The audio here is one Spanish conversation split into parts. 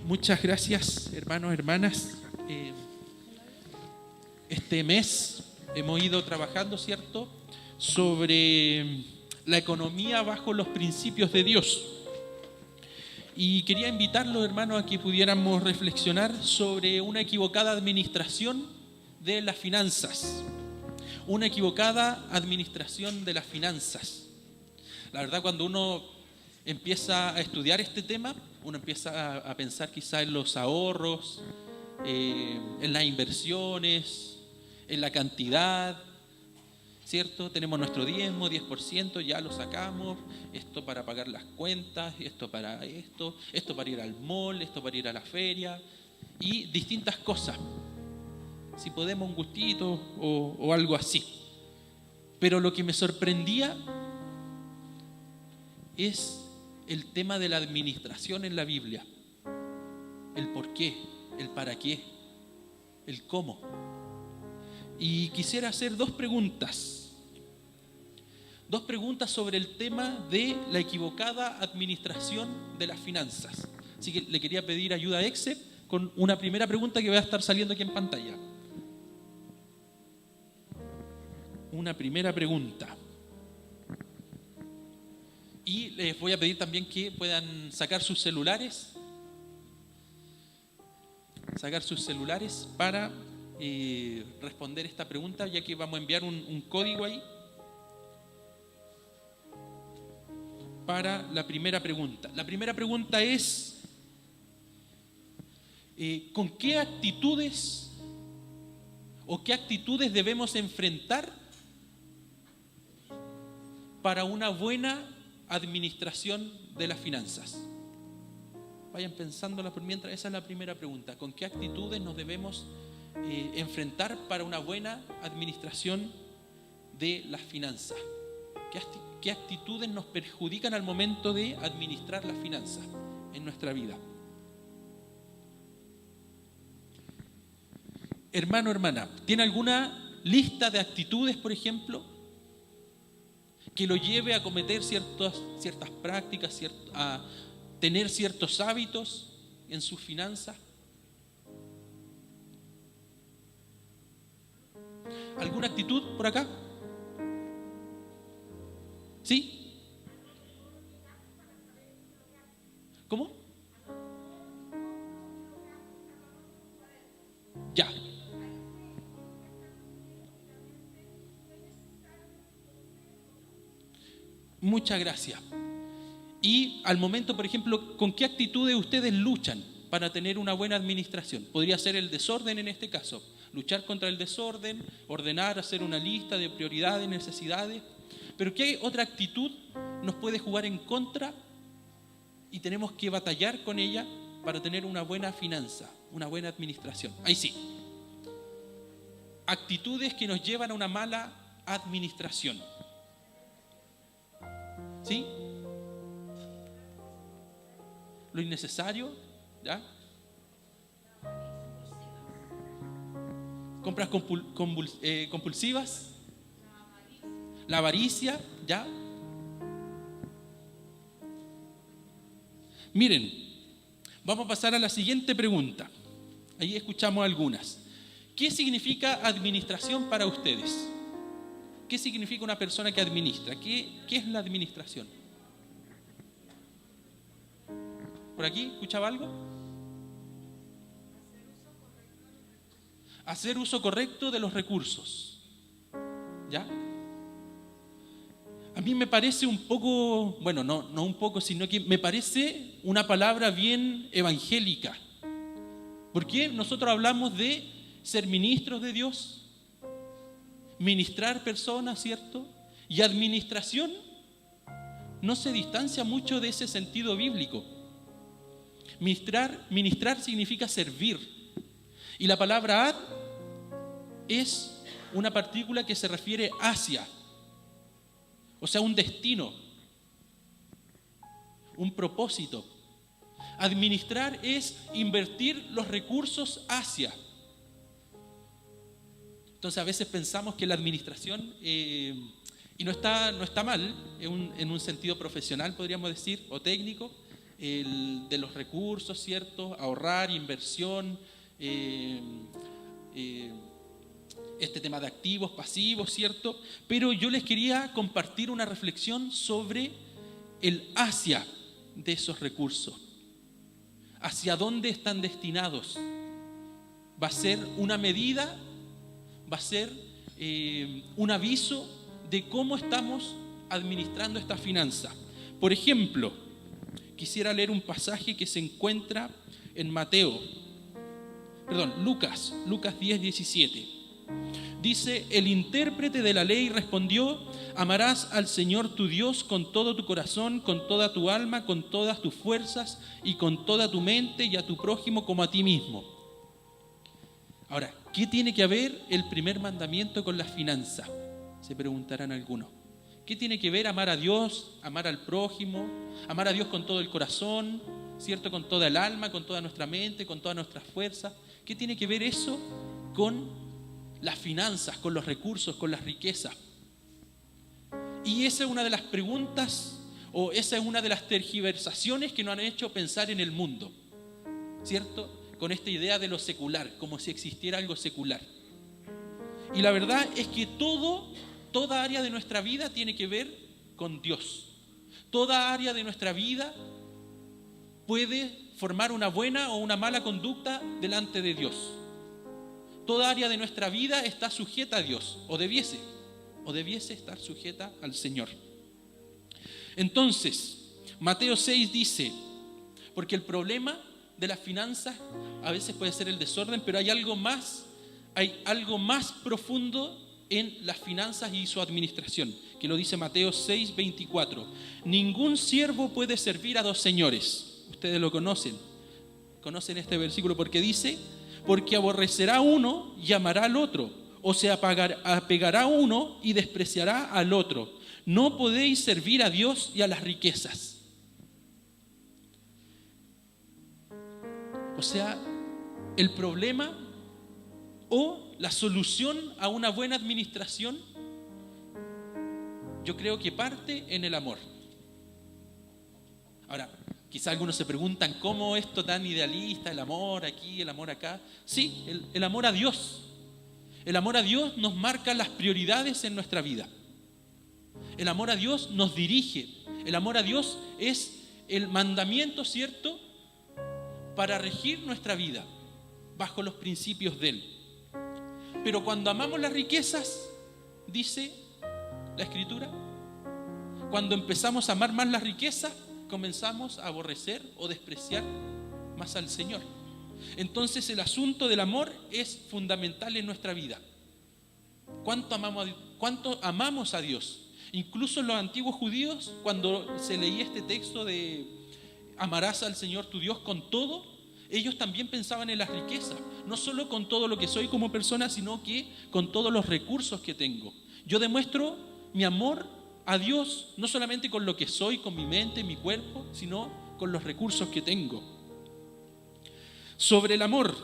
Muchas gracias, hermanos, hermanas. Este mes hemos ido trabajando, ¿cierto?, sobre la economía bajo los principios de Dios. Y quería invitarlos, hermanos, a que pudiéramos reflexionar sobre una equivocada administración de las finanzas. Una equivocada administración de las finanzas. La verdad, cuando uno empieza a estudiar este tema, uno empieza a pensar quizá en los ahorros, en las inversiones, en la cantidad, ¿cierto? Tenemos nuestro diezmo, 10%, ya lo sacamos, esto para pagar las cuentas, esto para ir al mall, esto para ir a la feria y distintas cosas. Si podemos un gustito o algo así. Pero lo que me sorprendía es el tema de la administración en la Biblia. El por qué, el para qué, el cómo. Y quisiera hacer dos preguntas sobre el tema de la equivocada administración de las finanzas. Así que le quería pedir ayuda a Excel con una primera pregunta que va a estar saliendo aquí en pantalla. Una primera pregunta. Y les voy a pedir también que puedan sacar sus celulares para responder esta pregunta, ya que vamos a enviar un código ahí para la primera pregunta. La primera pregunta es: ¿con qué actitudes debemos enfrentar para una buena administración de las finanzas? Vayan pensándola por mientras. Esa es la primera pregunta. ¿Con qué actitudes nos debemos enfrentar para una buena administración de las finanzas? ¿Qué actitudes nos perjudican al momento de administrar las finanzas en nuestra vida? Hermano, hermana, ¿tiene alguna lista de actitudes, por ejemplo, que lo lleve a cometer ciertas prácticas, a tener ciertos hábitos en sus finanzas? ¿Alguna actitud por acá? ¿Sí? ¿Cómo? Ya. Muchas gracias. Y al momento, por ejemplo, ¿con qué actitudes ustedes luchan para tener una buena administración? Podría ser el desorden en este caso. Luchar contra el desorden, ordenar, hacer una lista de prioridades, necesidades. Pero ¿qué otra actitud nos puede jugar en contra y tenemos que batallar con ella para tener una buena finanza, una buena administración? Ahí sí. Actitudes que nos llevan a una mala administración. ¿Sí? Lo innecesario, ¿ya? Compras compulsivas. La avaricia, ¿ya? Miren, vamos a pasar a la siguiente pregunta. Ahí escuchamos algunas. ¿Qué significa administración para ustedes? ¿Qué significa una persona que administra? ¿Qué es la administración? ¿Por aquí escuchaba algo? Hacer uso correcto de los recursos. ¿Ya? A mí me parece un poco, bueno, no un poco, sino que me parece una palabra bien evangélica. Porque nosotros hablamos de ser ministros de Dios, ministrar personas, ¿cierto? Y administración no se distancia mucho de ese sentido bíblico. Ministrar significa servir. Y la palabra ad es una partícula que se refiere hacia. O sea, un destino, un propósito. Administrar es invertir los recursos hacia. Entonces a veces pensamos que la administración, y no está mal, en un sentido profesional podríamos decir, o técnico, de los recursos, ¿cierto? Ahorrar, inversión, este tema de activos, pasivos, ¿cierto? Pero yo les quería compartir una reflexión sobre el hacia de esos recursos. ¿Hacia dónde están destinados? ¿Va a ser una medida? ¿Va a ser un aviso de cómo estamos administrando esta finanza? Por ejemplo, quisiera leer un pasaje que se encuentra en Lucas 10:17. Dice: el intérprete de la ley respondió: amarás al Señor tu Dios con todo tu corazón, con toda tu alma, con todas tus fuerzas y con toda tu mente, y a tu prójimo como a ti mismo. Ahora, ¿qué tiene que ver el primer mandamiento con las finanzas? Se preguntarán algunos. ¿Qué tiene que ver amar a Dios, amar al prójimo, amar a Dios con todo el corazón, ¿cierto? Con toda el alma, con toda nuestra mente, con todas nuestras fuerzas? ¿Qué tiene que ver eso con las finanzas, con los recursos, con las riquezas? Y esa es una de las preguntas, o esa es una de las tergiversaciones que nos han hecho pensar en el mundo, ¿cierto? Con esta idea de lo secular, como si existiera algo secular. Y la verdad es que toda área de nuestra vida tiene que ver con Dios. Toda área de nuestra vida puede formar una buena o una mala conducta delante de Dios. Toda área de nuestra vida está sujeta a Dios, o debiese estar sujeta al Señor. Entonces, Mateo 6 dice, porque el problema de las finanzas a veces puede ser el desorden, pero hay algo más profundo en las finanzas y su administración, que lo dice Mateo 6:24. Ningún siervo puede servir a dos señores. Ustedes lo conocen este versículo, porque dice: porque aborrecerá a uno y amará al otro, o se apegará a uno y despreciará al otro. No podéis servir a Dios y a las riquezas. O sea, el problema o la solución a una buena administración, yo creo que parte en el amor. Ahora, quizá algunos se preguntan cómo esto tan idealista, el amor aquí, el amor acá. Sí, el amor a Dios. El amor a Dios nos marca las prioridades en nuestra vida. El amor a Dios nos dirige. El amor a Dios es el mandamiento, ¿cierto?, para regir nuestra vida bajo los principios de Él. Pero cuando amamos las riquezas, dice la Escritura, cuando empezamos a amar más las riquezas, comenzamos a aborrecer o despreciar más al Señor. Entonces el asunto del amor es fundamental en nuestra vida. ¿Cuánto amamos a Dios? Incluso los antiguos judíos, cuando se leía este texto de amarás al Señor tu Dios con todo, ellos también pensaban en las riquezas, no solo con todo lo que soy como persona, sino que con todos los recursos que tengo. Yo demuestro mi amor a Dios no solamente con lo que soy, con mi mente, mi cuerpo, sino con los recursos que tengo. Sobre el amor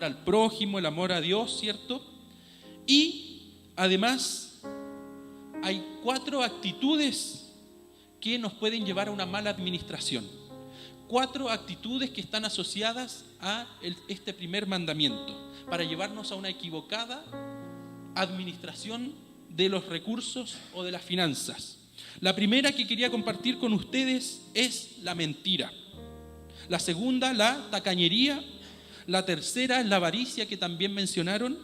al prójimo, el amor a Dios, ¿cierto? Y además hay 4 actitudes que nos pueden llevar a una mala administración. 4 actitudes que están asociadas a este primer mandamiento para llevarnos a una equivocada administración de los recursos o de las finanzas. La primera que quería compartir con ustedes es la mentira. La segunda, la tacañería. La tercera es la avaricia, que también mencionaron.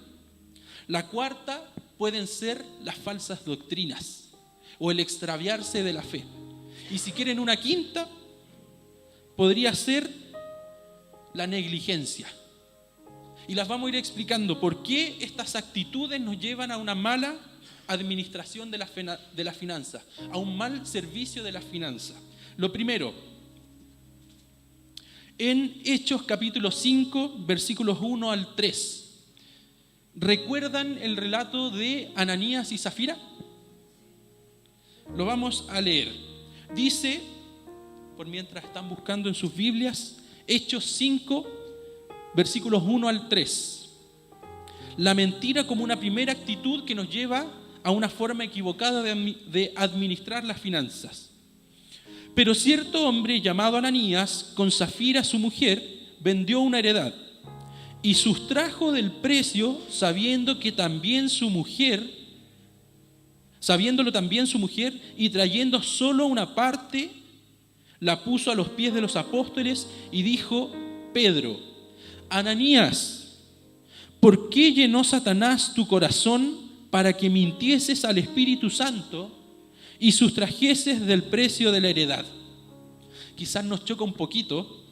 La cuarta pueden ser las falsas doctrinas o el extraviarse de la fe. Y si quieren una quinta, podría ser la negligencia. Y las vamos a ir explicando por qué estas actitudes nos llevan a una mala administración de las finanzas, a un mal servicio de las finanzas. Lo primero, en Hechos capítulo 5, versículos 1 al 3. ¿Recuerdan el relato de Ananías y Zafira? Lo vamos a leer. Dice, por mientras están buscando en sus Biblias, Hechos 5, versículos 1 al 3. La mentira como una primera actitud que nos lleva a una forma equivocada de administrar las finanzas. Pero cierto hombre llamado Ananías, con Safira su mujer, vendió una heredad y sustrajo del precio, sabiéndolo también su mujer, y trayendo solo una parte, la puso a los pies de los apóstoles y dijo: Pedro, Ananías, ¿por qué llenó Satanás tu corazón para que mintieses al Espíritu Santo y sustrajeses del precio de la heredad? Quizás nos choca un poquito,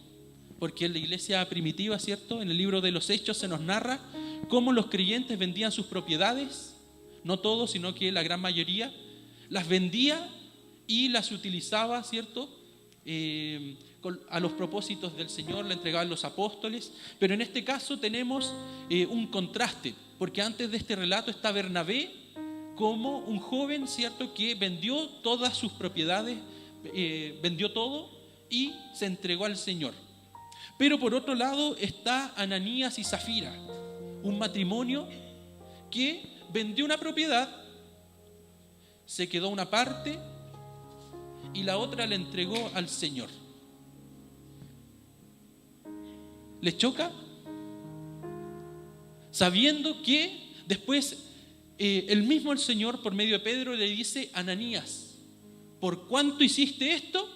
porque en la iglesia primitiva, ¿cierto?, en el libro de los Hechos se nos narra cómo los creyentes vendían sus propiedades, no todos, sino que la gran mayoría, las vendía y las utilizaba, ¿cierto?, a los propósitos del Señor, la entregaban los apóstoles. Pero en este caso tenemos un contraste, porque antes de este relato está Bernabé como un joven, ¿cierto?, que vendió todas sus propiedades, vendió todo y se entregó al Señor. Pero por otro lado está Ananías y Safira, un matrimonio que vendió una propiedad, se quedó una parte y la otra la entregó al Señor. ¿Les choca? Sabiendo que después el mismo Señor, por medio de Pedro, le dice: Ananías, ¿por cuánto hiciste esto?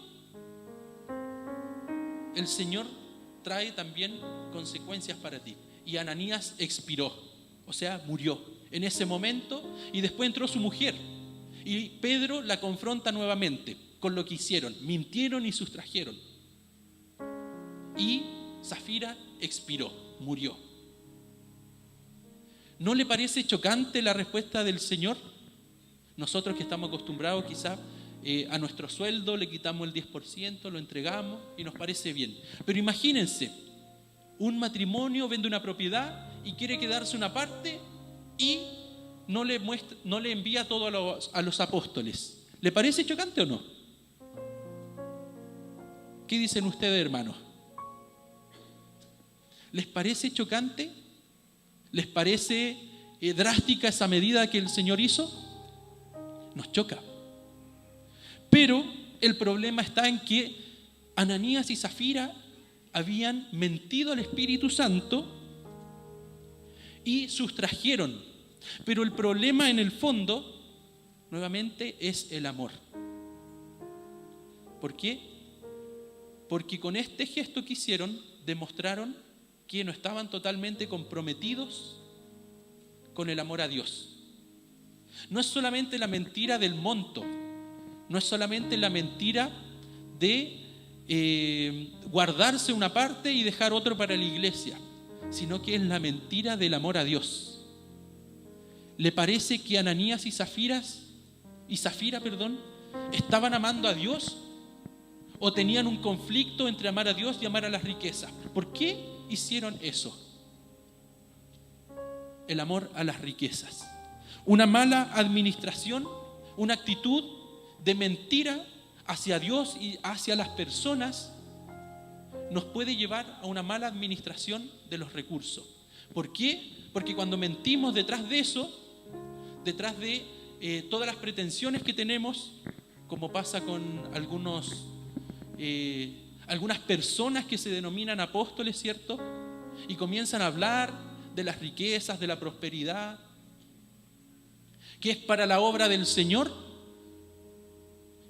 El Señor trae también consecuencias para ti. Y Ananías expiró, o sea, murió en ese momento, y después entró su mujer. Y Pedro la confronta nuevamente con lo que hicieron, mintieron y sustrajeron. Y Safira expiró, murió. ¿No le parece chocante la respuesta del Señor? Nosotros que estamos acostumbrados quizás a nuestro sueldo le quitamos el 10%, lo entregamos y nos parece bien. Pero imagínense, un matrimonio vende una propiedad y quiere quedarse una parte y no le envía todo a los apóstoles. ¿Le parece chocante o no? ¿Qué dicen ustedes, hermanos? ¿Les parece chocante? ¿Les parece drástica esa medida que el Señor hizo? Nos choca. Pero el problema está en que Ananías y Safira habían mentido al Espíritu Santo y sustrajeron. Pero el problema en el fondo, nuevamente, es el amor. ¿Por qué? Porque con este gesto que hicieron, demostraron que no estaban totalmente comprometidos con el amor a Dios. No es solamente la mentira del monto, no es solamente la mentira de guardarse una parte y dejar otro para la iglesia, sino que es la mentira del amor a Dios. ¿Le parece que Ananías y Safira, estaban amando a Dios o tenían un conflicto entre amar a Dios y amar a las riquezas? ¿Por qué hicieron eso? El amor a las riquezas. Una mala administración, una actitud de mentira hacia Dios y hacia las personas nos puede llevar a una mala administración de los recursos. ¿Por qué? Porque cuando mentimos detrás de eso, detrás de todas las pretensiones que tenemos, como pasa con algunas personas que se denominan apóstoles, ¿cierto? Y comienzan a hablar de las riquezas, de la prosperidad, que es para la obra del Señor.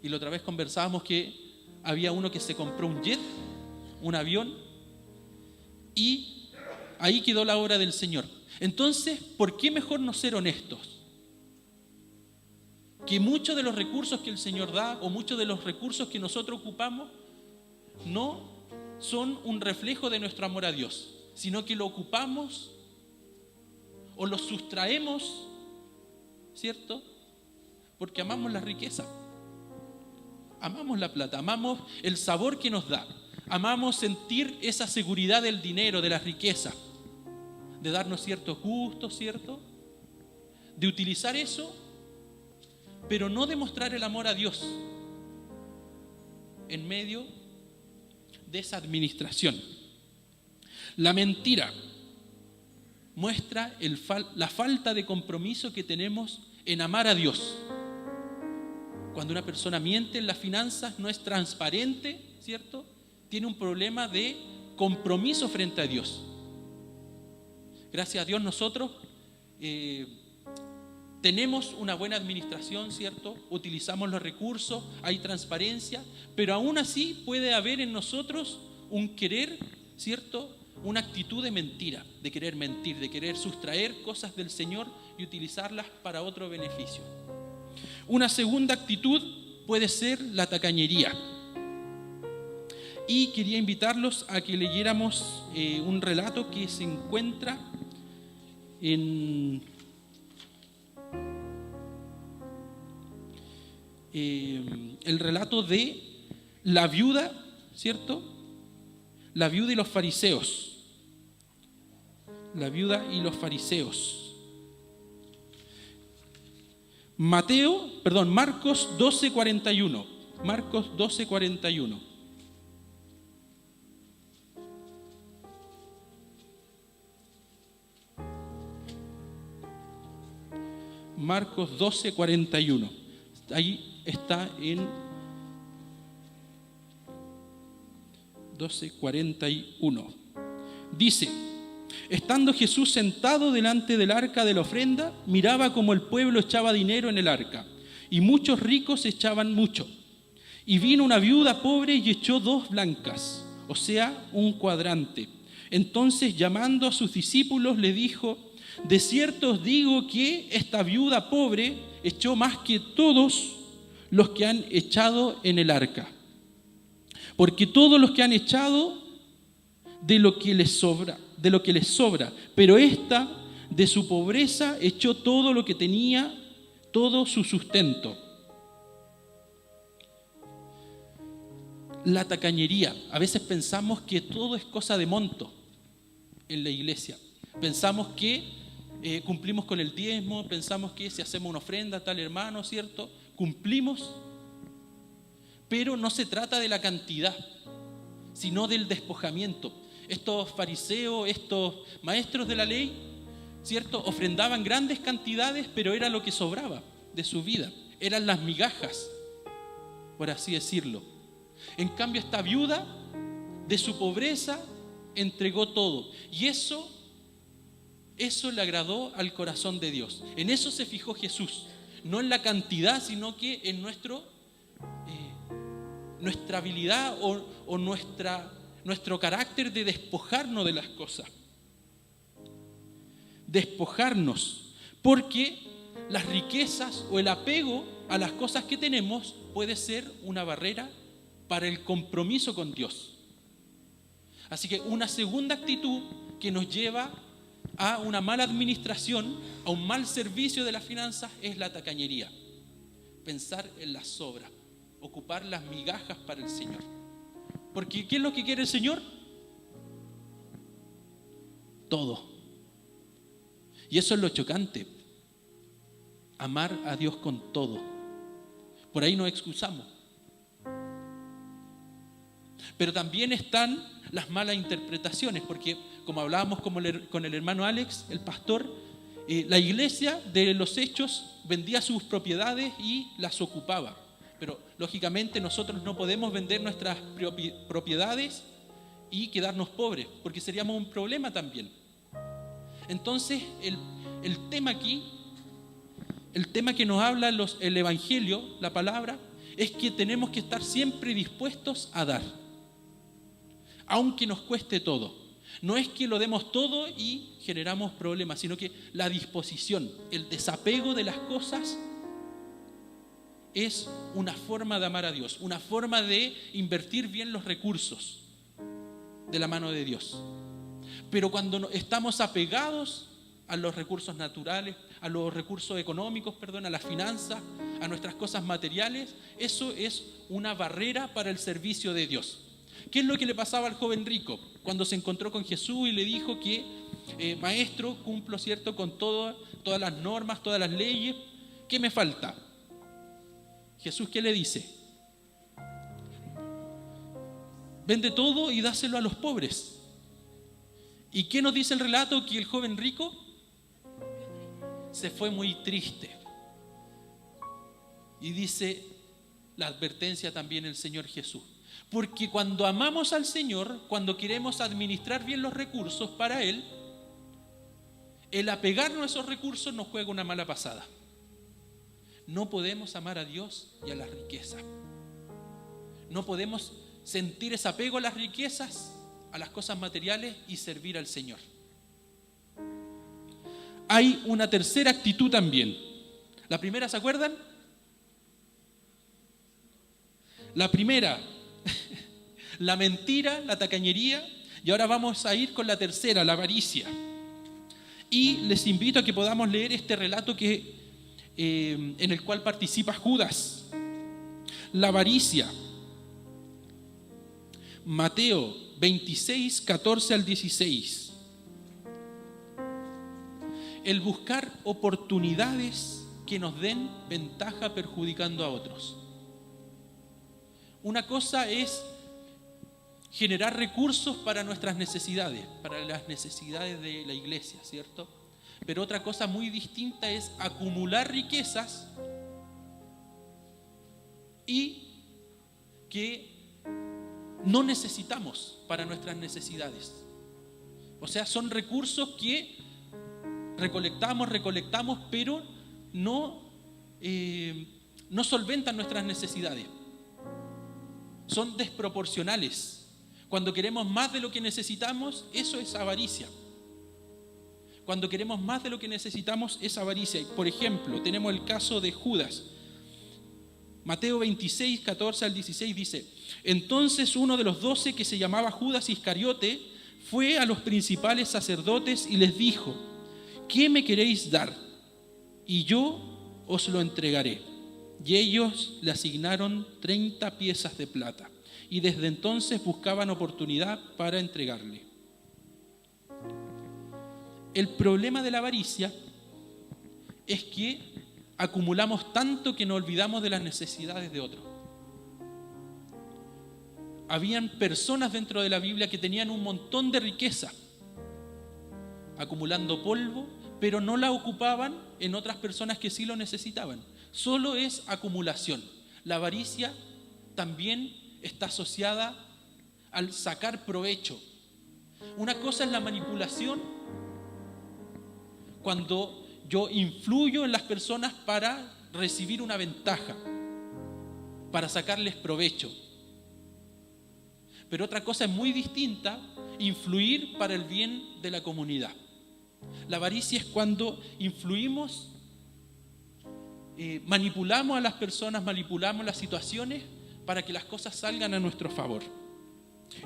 Y la otra vez conversábamos que había uno que se compró un jet, un avión, y ahí quedó la obra del Señor. Entonces, ¿por qué mejor no ser honestos? Que muchos de los recursos que el Señor da o muchos de los recursos que nosotros ocupamos no son un reflejo de nuestro amor a Dios, sino que lo ocupamos o lo sustraemos, ¿cierto? Porque amamos la riqueza, amamos la plata, amamos el sabor que nos da, amamos sentir esa seguridad del dinero, de la riqueza, de darnos ciertos gustos, ¿cierto? De utilizar eso, pero no demostrar el amor a Dios en medio de esa administración. La mentira muestra la falta de compromiso que tenemos en amar a Dios. Cuando una persona miente en las finanzas, no es transparente, ¿cierto? Tiene un problema de compromiso frente a Dios. Gracias a Dios nosotros tenemos una buena administración, ¿cierto? Utilizamos los recursos, hay transparencia, pero aún así puede haber en nosotros un querer, ¿cierto? Una actitud de mentira, de querer mentir, de querer sustraer cosas del Señor y utilizarlas para otro beneficio. Una segunda actitud puede ser la tacañería. Y quería invitarlos a que leyéramos un relato que se encuentra en el relato de la viuda, ¿cierto? La viuda y los fariseos. La viuda y los fariseos. Marcos 12:41. Marcos 12:41. Marcos 12:41. Ahí está en 12:41. Dice: estando Jesús sentado delante del arca de la ofrenda, miraba como el pueblo echaba dinero en el arca, y muchos ricos echaban mucho. Y vino una viuda pobre y echó 2 blancas, o sea, un cuadrante. Entonces, llamando a sus discípulos, le dijo: de cierto os digo que esta viuda pobre echó más que todos los que han echado en el arca. Porque todos los que han echado de lo que les sobra, pero esta de su pobreza echó todo lo que tenía, todo su sustento. La tacañería. A veces pensamos que todo es cosa de monto en la iglesia. Pensamos que cumplimos con el diezmo, pensamos que si hacemos una ofrenda a tal hermano, ¿cierto? Cumplimos, pero no se trata de la cantidad, sino del despojamiento. Estos fariseos, estos maestros de la ley, ¿cierto? Ofrendaban grandes cantidades, pero era lo que sobraba de su vida, eran las migajas, por así decirlo. En cambio, esta viuda, de su pobreza, entregó todo, y eso le agradó al corazón de Dios. En eso se fijó Jesús, no en la cantidad, sino que en nuestra habilidad o nuestro carácter de despojarnos de las cosas. Despojarnos, porque las riquezas o el apego a las cosas que tenemos puede ser una barrera para el compromiso con Dios. Así que una segunda actitud que nos lleva a una mala administración, a un mal servicio de las finanzas, es la tacañería. Pensar en las sobras, ocupar las migajas para el Señor. Porque ¿qué es lo que quiere el Señor? Todo. Y eso es lo chocante. Amar a Dios con todo. Por ahí nos excusamos. Pero también están las malas interpretaciones, porque como hablábamos con el hermano Alex, el pastor, la iglesia de los Hechos vendía sus propiedades y las ocupaba. Pero lógicamente nosotros no podemos vender nuestras propiedades y quedarnos pobres, porque seríamos un problema también. Entonces el tema aquí, el tema que nos habla el Evangelio, la palabra, es que tenemos que estar siempre dispuestos a dar, aunque nos cueste todo. No es que lo demos todo y generamos problemas, sino que la disposición, el desapego de las cosas es una forma de amar a Dios, una forma de invertir bien los recursos de la mano de Dios. Pero cuando estamos apegados a los recursos naturales, a los recursos económicos, a las finanzas, a nuestras cosas materiales, eso es una barrera para el servicio de Dios. ¿Qué es lo que le pasaba al joven rico cuando se encontró con Jesús y le dijo que, maestro, cumplo, ¿cierto?, con todas las normas, todas las leyes, ¿qué me falta? Jesús, ¿qué le dice? Vende todo y dáselo a los pobres. ¿Y qué nos dice el relato? Que el joven rico se fue muy triste. Y dice, la advertencia también el Señor Jesús. Porque cuando amamos al Señor, cuando queremos administrar bien los recursos para Él, el apegarnos a esos recursos nos juega una mala pasada. No podemos amar a Dios y a las riquezas. No podemos sentir ese apego a las riquezas, a las cosas materiales y servir al Señor. Hay una tercera actitud también. La primera, ¿se acuerdan? La primera, la mentira, la tacañería, y ahora vamos a ir con la tercera, la avaricia. Y les invito a que podamos leer este relato en el cual participa Judas. La avaricia. Mateo 26, 14 al 16. El buscar oportunidades que nos den ventaja perjudicando a otros. Una cosa es generar recursos para nuestras necesidades, para las necesidades de la iglesia, ¿cierto? Pero otra cosa muy distinta es acumular riquezas y que no necesitamos para nuestras necesidades. O sea, son recursos que recolectamos, pero no solventan nuestras necesidades. Son desproporcionales. Cuando queremos más de lo que necesitamos, eso es avaricia. Cuando queremos más de lo que necesitamos, es avaricia. Por ejemplo, tenemos el caso de Judas. Mateo 26, 14 al 16 dice: entonces uno de los 12, que se llamaba Judas Iscariote, fue a los principales sacerdotes y les dijo: ¿qué me queréis dar? Y yo os lo entregaré. Y ellos le asignaron 30 piezas de plata. Y desde entonces buscaban oportunidad para entregarle. El problema de la avaricia es que acumulamos tanto que nos olvidamos de las necesidades de otros. Habían personas dentro de la Biblia que tenían un montón de riqueza, acumulando polvo, pero no la ocupaban en otras personas que sí lo necesitaban. Solo es acumulación. La avaricia también está asociada al sacar provecho. Una cosa es la manipulación, cuando yo influyo en las personas para recibir una ventaja, para sacarles provecho. Pero otra cosa es muy distinta, influir para el bien de la comunidad. La avaricia es cuando influimos, manipulamos a las personas, manipulamos las situaciones para que las cosas salgan a nuestro favor.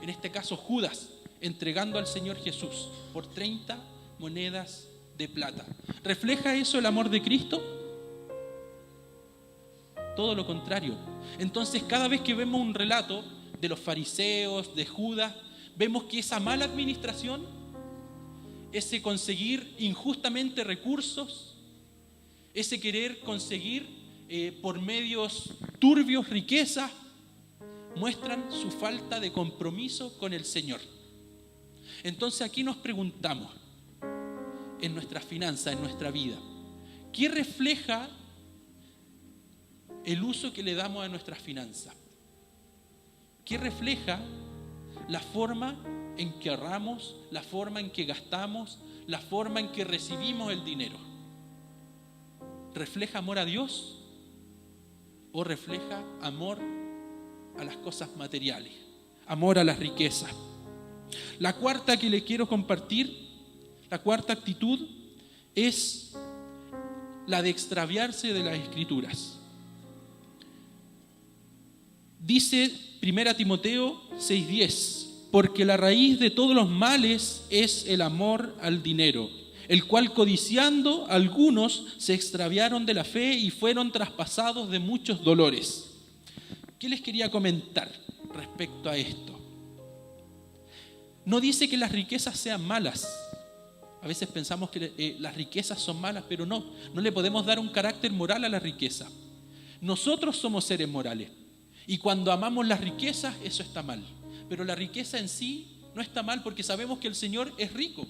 En este caso, Judas entregando al Señor Jesús por 30 monedas de plata. ¿Refleja eso el amor de Cristo? Todo lo contrario. Entonces, cada vez que vemos un relato de los fariseos, de Judas, vemos que esa mala administración, ese conseguir injustamente recursos, ese querer conseguir por medios turbios riquezas, muestran su falta de compromiso con el Señor. Entonces aquí nos preguntamos, en nuestras finanzas, en nuestra vida, ¿qué refleja el uso que le damos a nuestras finanzas? ¿Qué refleja la forma en que ahorramos, la forma en que gastamos, la forma en que recibimos el dinero? ¿Refleja amor a Dios o refleja amor a las cosas materiales, amor a las riquezas? La cuarta que les quiero compartir, la cuarta actitud, es la de extraviarse de las Escrituras. Dice 1 Timoteo 6:10, porque la raíz de todos los males es el amor al dinero, el cual codiciando algunos se extraviaron de la fe y fueron traspasados de muchos dolores. ¿Qué les quería comentar respecto a esto? No dice que las riquezas sean malas. A veces pensamos que las riquezas son malas, pero no le podemos dar un carácter moral a la riqueza. Nosotros somos seres morales y cuando amamos las riquezas, eso está mal. Pero la riqueza en sí no está mal porque sabemos que el Señor es rico.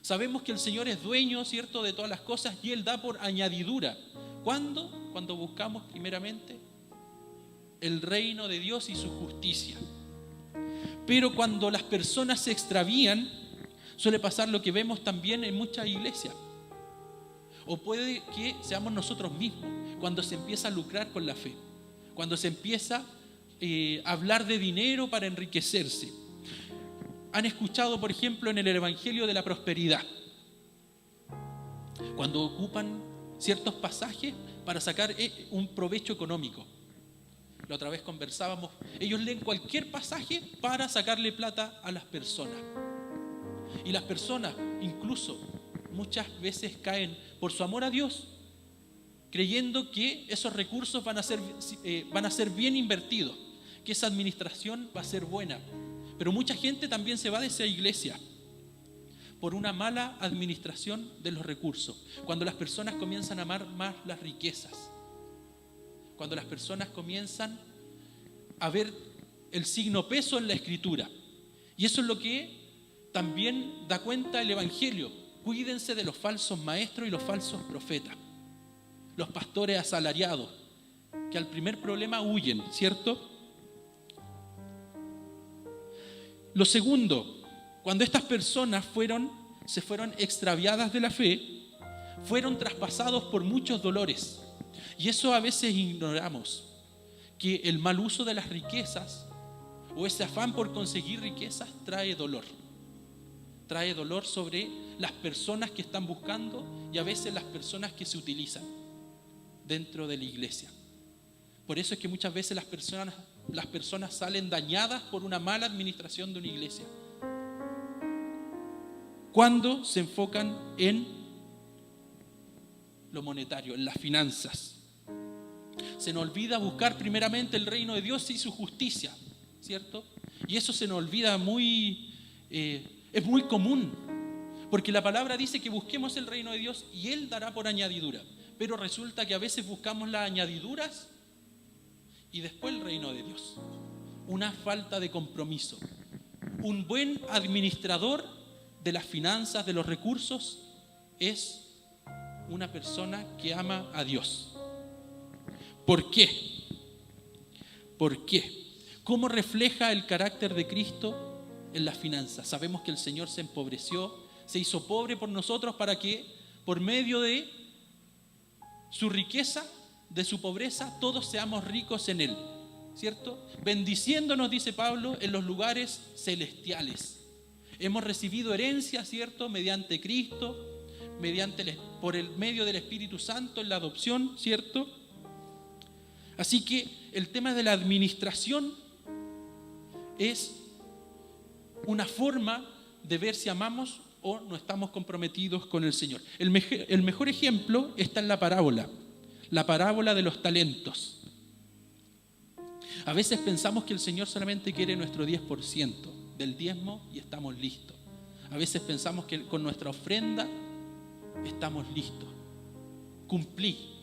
Sabemos que el Señor es dueño, ¿cierto?, de todas las cosas y Él da por añadidura. ¿Cuándo? Cuando buscamos primeramente el reino de Dios y su justicia. Pero cuando las personas se extravían, suele pasar lo que vemos también en muchas iglesias. O puede que seamos nosotros mismos, cuando se empieza a lucrar con la fe, cuando se empieza a hablar de dinero para enriquecerse. Han escuchado, por ejemplo, en el Evangelio de la Prosperidad, cuando ocupan ciertos pasajes para sacar un provecho económico. La otra vez conversábamos, ellos leen cualquier pasaje para sacarle plata a las personas. Y las personas, incluso, muchas veces caen por su amor a Dios, creyendo que esos recursos van a ser bien invertidos, que esa administración va a ser buena. Pero mucha gente también se va de esa iglesia por una mala administración de los recursos. Cuando las personas comienzan a amar más las riquezas, cuando las personas comienzan a ver el signo peso en la Escritura. Y eso es lo que también da cuenta el Evangelio. Cuídense de los falsos maestros y los falsos profetas, los pastores asalariados, que al primer problema huyen, ¿cierto? Lo segundo, cuando estas personas se fueron extraviadas de la fe, fueron traspasados por muchos dolores. Y eso a veces ignoramos, que el mal uso de las riquezas o ese afán por conseguir riquezas trae dolor. Trae dolor sobre las personas que están buscando y a veces las personas que se utilizan dentro de la iglesia. Por eso es que muchas veces las personas salen dañadas por una mala administración de una iglesia, cuando se enfocan en lo monetario, en las finanzas. Se nos olvida buscar primeramente el reino de Dios y su justicia, ¿cierto? Y eso se nos olvida es muy común, porque la palabra dice que busquemos el reino de Dios y Él dará por añadidura. Pero resulta que a veces buscamos las añadiduras y después el reino de Dios. Una falta de compromiso. Un buen administrador de las finanzas, de los recursos, es una persona que ama a Dios. ¿Por qué? ¿Por qué? ¿Cómo refleja el carácter de Cristo en las finanzas? Sabemos que el Señor se empobreció, se hizo pobre por nosotros para que por medio de su riqueza, de su pobreza, todos seamos ricos en Él, ¿cierto? Bendiciéndonos, dice Pablo, en los lugares celestiales. Hemos recibido herencia, ¿cierto? Mediante Cristo, por el medio del Espíritu Santo en la adopción, ¿cierto? Así que el tema de la administración es una forma de ver si amamos o no estamos comprometidos con el Señor. El mejor ejemplo está en la parábola de los talentos. A veces pensamos que el Señor solamente quiere nuestro 10% del diezmo y estamos listos. A veces pensamos que con nuestra ofrenda estamos listos. Cumplí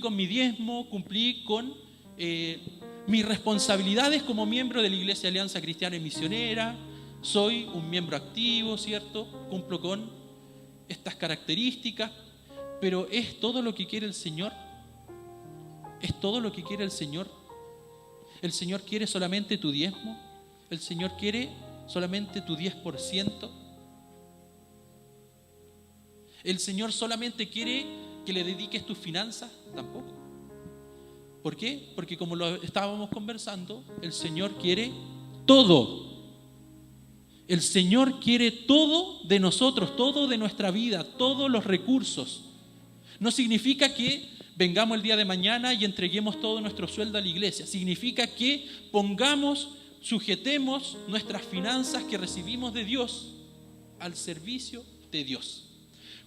con mi diezmo, cumplí con mis responsabilidades como miembro de la Iglesia Alianza Cristiana y Misionera. Soy un miembro activo, ¿cierto? Cumplo con estas características. Pero ¿es todo lo que quiere el Señor? ¿Es todo lo que quiere el Señor? ¿El Señor quiere solamente tu diezmo? ¿El Señor quiere solamente tu 10%? ¿El Señor solamente quiere que le dediques tus finanzas? Tampoco. ¿Por qué? Porque como lo estábamos conversando, el Señor quiere todo. El Señor quiere todo de nosotros, todo de nuestra vida, todos los recursos. No significa que vengamos el día de mañana y entreguemos todo nuestro sueldo a la iglesia. Significa que sujetemos nuestras finanzas que recibimos de Dios al servicio de Dios.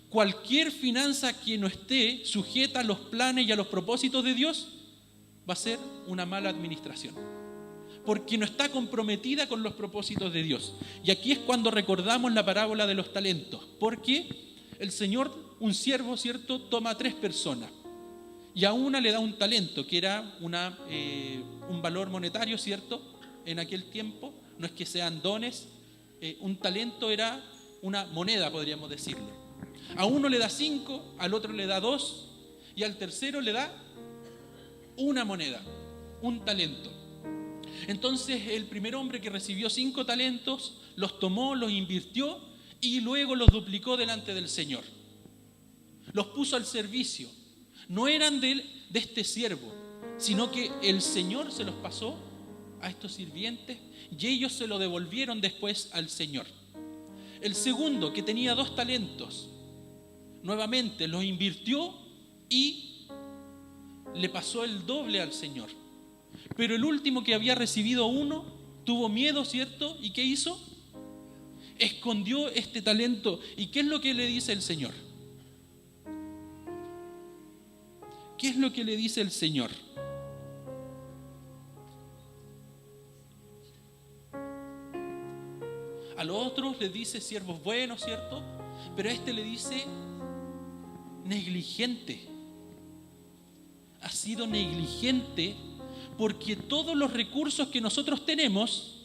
Cualquier finanza que no esté sujeta a los planes y a los propósitos de Dios va a ser una mala administración, porque no está comprometida con los propósitos de Dios. Y aquí es cuando recordamos la parábola de los talentos, porque el Señor, un siervo, ¿cierto?, toma a 3 personas y a una le da un talento, que era un valor monetario, ¿cierto? En aquel tiempo, no es que sean dones, un talento era una moneda, podríamos decirlo. A uno le da 5, al otro le da 2 y al tercero le da una moneda. un talento. Entonces el primer hombre que recibió 5 talentos, los tomó, los invirtió y luego los duplicó delante del Señor. Los puso al servicio. No eran de este siervo, sino que el Señor se los pasó a estos sirvientes y ellos se lo devolvieron después al Señor. El segundo, que tenía 2 talentos, nuevamente los invirtió y le pasó el doble al Señor. Pero el último, que había recibido 1, tuvo miedo, ¿cierto? ¿Y qué hizo? Escondió este talento. ¿Y qué es lo que le dice el Señor? ¿Qué es lo que le dice el Señor? A los otros les dice siervos buenos, ¿cierto? Pero a este le dice negligente. Ha sido negligente porque todos los recursos que nosotros tenemos,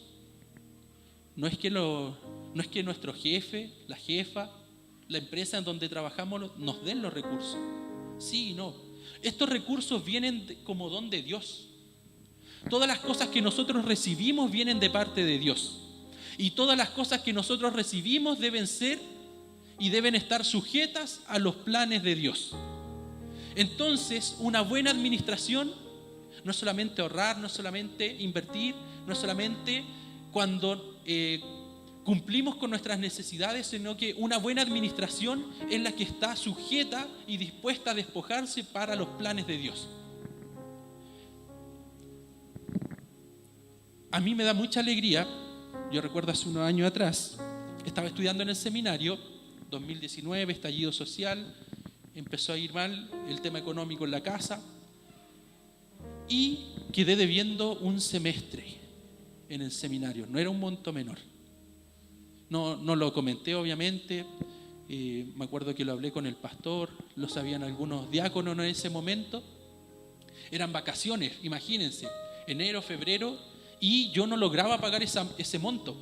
no es que nuestro jefe, la jefa, la empresa en donde trabajamos nos den los recursos. Sí y no. Estos recursos vienen como don de Dios. Todas las cosas que nosotros recibimos vienen de parte de Dios. Y todas las cosas que nosotros recibimos deben ser y deben estar sujetas a los planes de Dios. Entonces, una buena administración no es solamente ahorrar, no es solamente invertir, no es solamente cuando cumplimos con nuestras necesidades, sino que una buena administración es la que está sujeta y dispuesta a despojarse para los planes de Dios. A mí me da mucha alegría. Yo recuerdo hace unos años atrás, estaba estudiando en el seminario, 2019, estallido social, empezó a ir mal el tema económico en la casa y quedé debiendo un semestre en el seminario. No era un monto menor. No lo comenté, obviamente. Me acuerdo que lo hablé con el pastor, lo sabían algunos diáconos en ese momento. Eran vacaciones, imagínense, enero, febrero, y yo no lograba pagar ese monto.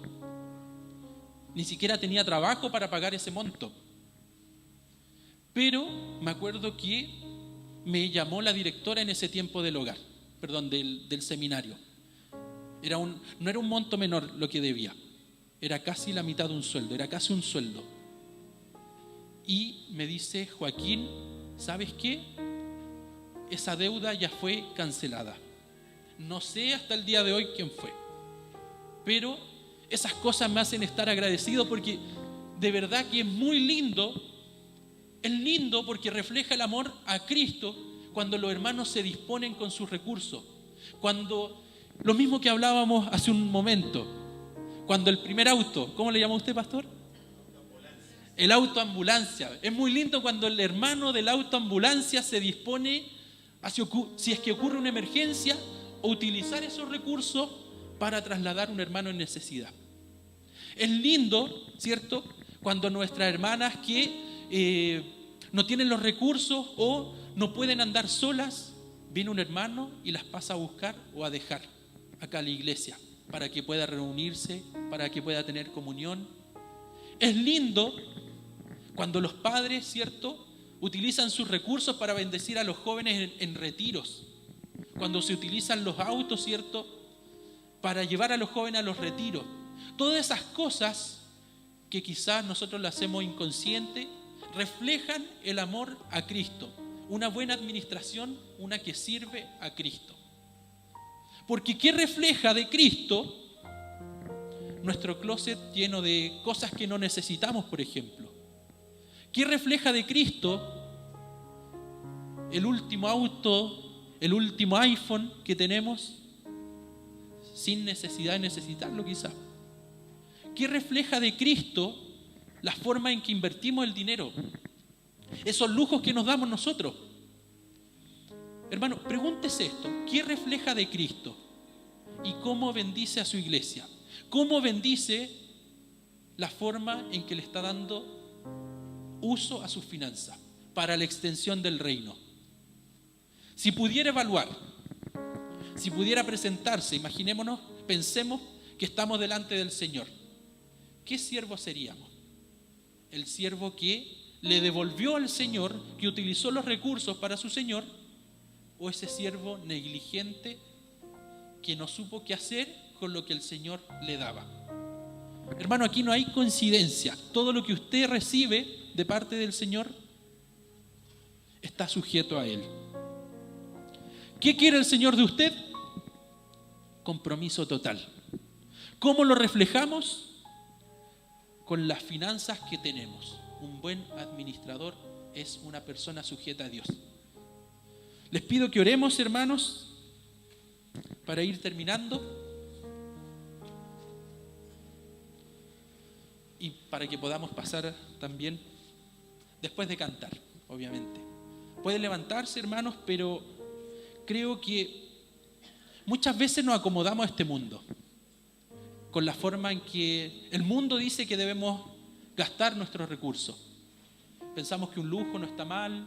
Ni siquiera tenía trabajo para pagar ese monto. Pero me acuerdo que me llamó la directora en ese tiempo del seminario. No era un monto menor lo que debía. Era casi la mitad de un sueldo, era casi un sueldo. Y me dice: Joaquín, ¿sabes qué? Esa deuda ya fue cancelada. No sé hasta el día de hoy quién fue. Pero esas cosas me hacen estar agradecido porque de verdad que es muy lindo. Es lindo porque refleja el amor a Cristo cuando los hermanos se disponen con sus recursos. Cuando, lo mismo que hablábamos hace un momento, cuando el primer auto, ¿cómo le llama usted, pastor? El autoambulancia. Es muy lindo cuando el hermano del autoambulancia se dispone, si es que ocurre una emergencia, a utilizar esos recursos para trasladar a un hermano en necesidad. Es lindo, ¿cierto?, cuando nuestras hermanas que no tienen los recursos o no pueden andar solas, viene un hermano y las pasa a buscar o a dejar acá a la iglesia para que pueda reunirse, para que pueda tener comunión. Es lindo cuando los padres, ¿cierto?, utilizan sus recursos para bendecir a los jóvenes en retiros. Cuando se utilizan los autos, ¿cierto?, para llevar a los jóvenes a los retiros. Todas esas cosas que quizás nosotros las hacemos inconsciente, reflejan el amor a Cristo. Una buena administración, una que sirve a Cristo. Porque ¿qué refleja de Cristo? Nuestro closet lleno de cosas que no necesitamos, por ejemplo. ¿Qué refleja de Cristo? El último auto, el último iPhone que tenemos, sin necesidad de necesitarlo quizá. ¿Qué refleja de Cristo? La forma en que invertimos el dinero, esos lujos que nos damos nosotros. Hermano, pregúntese esto: ¿qué refleja de Cristo? ¿Y cómo bendice a su iglesia? ¿Cómo bendice la forma en que le está dando uso a sus finanzas para la extensión del reino? Si pudiera evaluar, si pudiera presentarse, imaginémonos, pensemos que estamos delante del Señor. ¿Qué siervo seríamos? ¿El siervo que le devolvió al Señor, que utilizó los recursos para su Señor? ¿O ese siervo negligente que no supo qué hacer con lo que el Señor le daba. Hermano, aquí no hay coincidencia. Todo lo que usted recibe de parte del Señor está sujeto a Él. ¿Qué quiere el Señor de usted? Compromiso total. ¿Cómo lo reflejamos? Con las finanzas que tenemos. Un buen administrador es una persona sujeta a Dios. Les pido que oremos, hermanos, para ir terminando y para que podamos pasar también después de cantar, obviamente. Pueden levantarse, hermanos, pero creo que muchas veces nos acomodamos a este mundo con la forma en que el mundo dice que debemos gastar nuestros recursos. Pensamos que un lujo no está mal,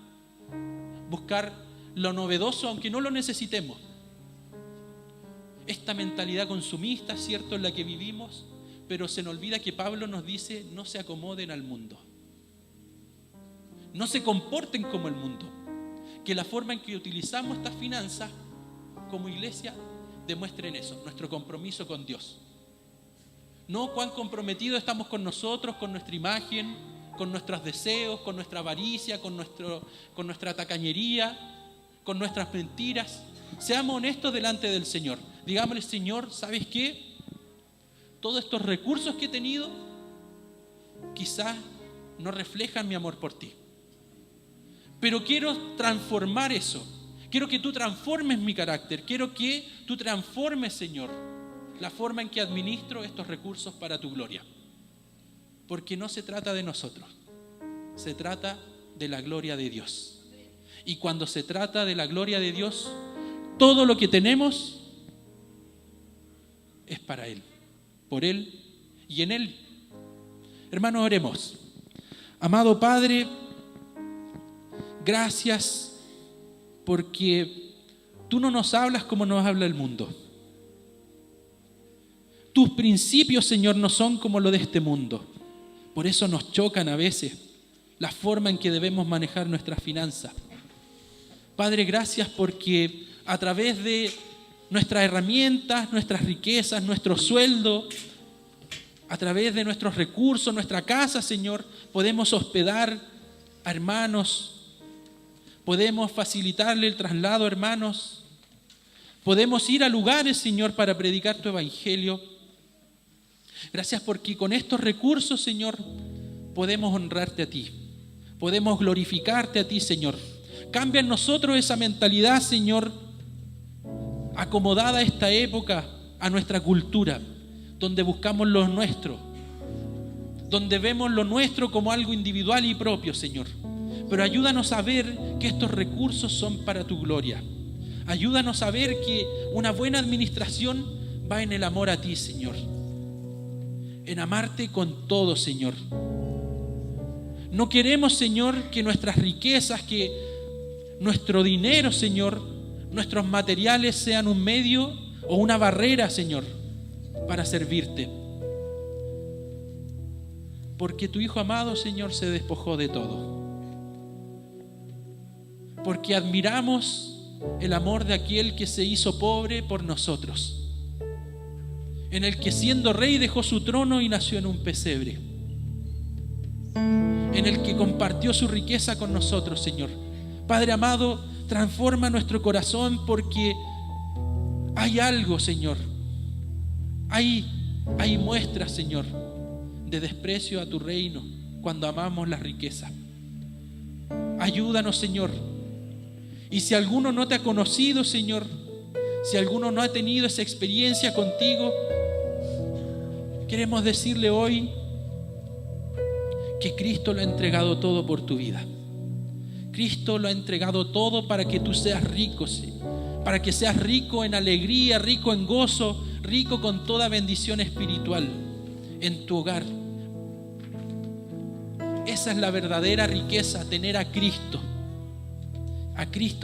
buscar lo novedoso aunque no lo necesitemos. Esta mentalidad consumista, ¿cierto?, en la que vivimos, pero se nos olvida que Pablo nos dice: no se acomoden al mundo, no se comporten como el mundo, que la forma en que utilizamos estas finanzas como iglesia demuestren eso, nuestro compromiso con Dios. No cuán comprometidos estamos con nosotros, con nuestra imagen, con nuestros deseos, con nuestra avaricia, con nuestra tacañería, con nuestras mentiras. Seamos honestos delante del Señor. Digámosle: Señor, ¿sabes qué? Todos estos recursos que he tenido quizás no reflejan mi amor por ti. Pero quiero transformar eso. Quiero que tú transformes mi carácter. Quiero que tú transformes, Señor, la forma en que administro estos recursos para tu gloria. Porque no se trata de nosotros. Se trata de la gloria de Dios. Y cuando se trata de la gloria de Dios, todo lo que tenemos es para Él, por Él y en Él. Hermanos, oremos. Amado Padre, gracias porque tú no nos hablas como nos habla el mundo. Tus principios, Señor, no son como lo de este mundo. Por eso nos chocan a veces la forma en que debemos manejar nuestras finanzas. Padre, gracias porque a través de nuestras herramientas, nuestras riquezas, nuestro sueldo, a través de nuestros recursos, nuestra casa, Señor, podemos hospedar a hermanos, podemos facilitarle el traslado a hermanos, podemos ir a lugares, Señor, para predicar tu evangelio. Gracias porque con estos recursos, Señor, podemos honrarte a ti, podemos glorificarte a ti, Señor. Cambia en nosotros esa mentalidad, Señor, acomodada a esta época, a nuestra cultura, donde buscamos lo nuestro, donde vemos lo nuestro como algo individual y propio, Señor. Pero ayúdanos a ver que estos recursos son para tu gloria. Ayúdanos a ver que una buena administración va en el amor a ti, Señor. En amarte con todo, Señor. No queremos, Señor, que nuestras riquezas, que nuestro dinero, Señor, nuestros materiales sean un medio o una barrera, Señor, para servirte. Porque tu Hijo amado, Señor, se despojó de todo. Porque admiramos el amor de aquel que se hizo pobre por nosotros, en el que siendo rey dejó su trono y nació en un pesebre, en el que compartió su riqueza con nosotros, Señor. Padre amado, transforma nuestro corazón porque hay algo, Señor. Hay muestras, Señor, de desprecio a tu reino cuando amamos la riqueza. Ayúdanos, Señor. Y si alguno no te ha conocido, Señor, si alguno no ha tenido esa experiencia contigo, queremos decirle hoy que Cristo lo ha entregado todo por tu vida. Cristo lo ha entregado todo para que tú seas rico, ¿sí? Para que seas rico en alegría, rico en gozo, rico con toda bendición espiritual en tu hogar. Esa es la verdadera riqueza, tener a Cristo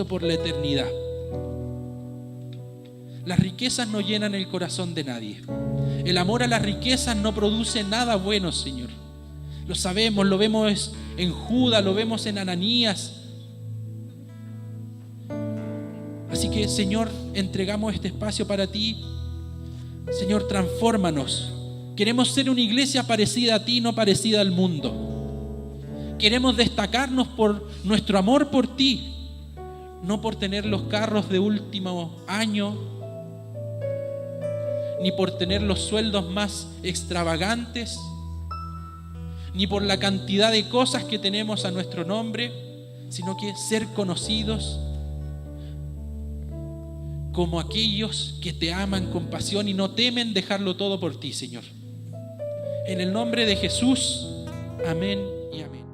por la eternidad. Las riquezas no llenan el corazón de nadie. El amor a las riquezas no produce nada bueno, Señor. Lo sabemos, lo vemos en Judas, lo vemos en Ananías. Así que, Señor, entregamos este espacio para ti. Señor, transfórmanos. Queremos ser una iglesia parecida a ti, no parecida al mundo. Queremos destacarnos por nuestro amor por ti, no por tener los carros de último año, ni por tener los sueldos más extravagantes, ni por la cantidad de cosas que tenemos a nuestro nombre, sino que ser conocidos como aquellos que te aman con pasión y no temen dejarlo todo por ti, Señor. En el nombre de Jesús, amén y amén.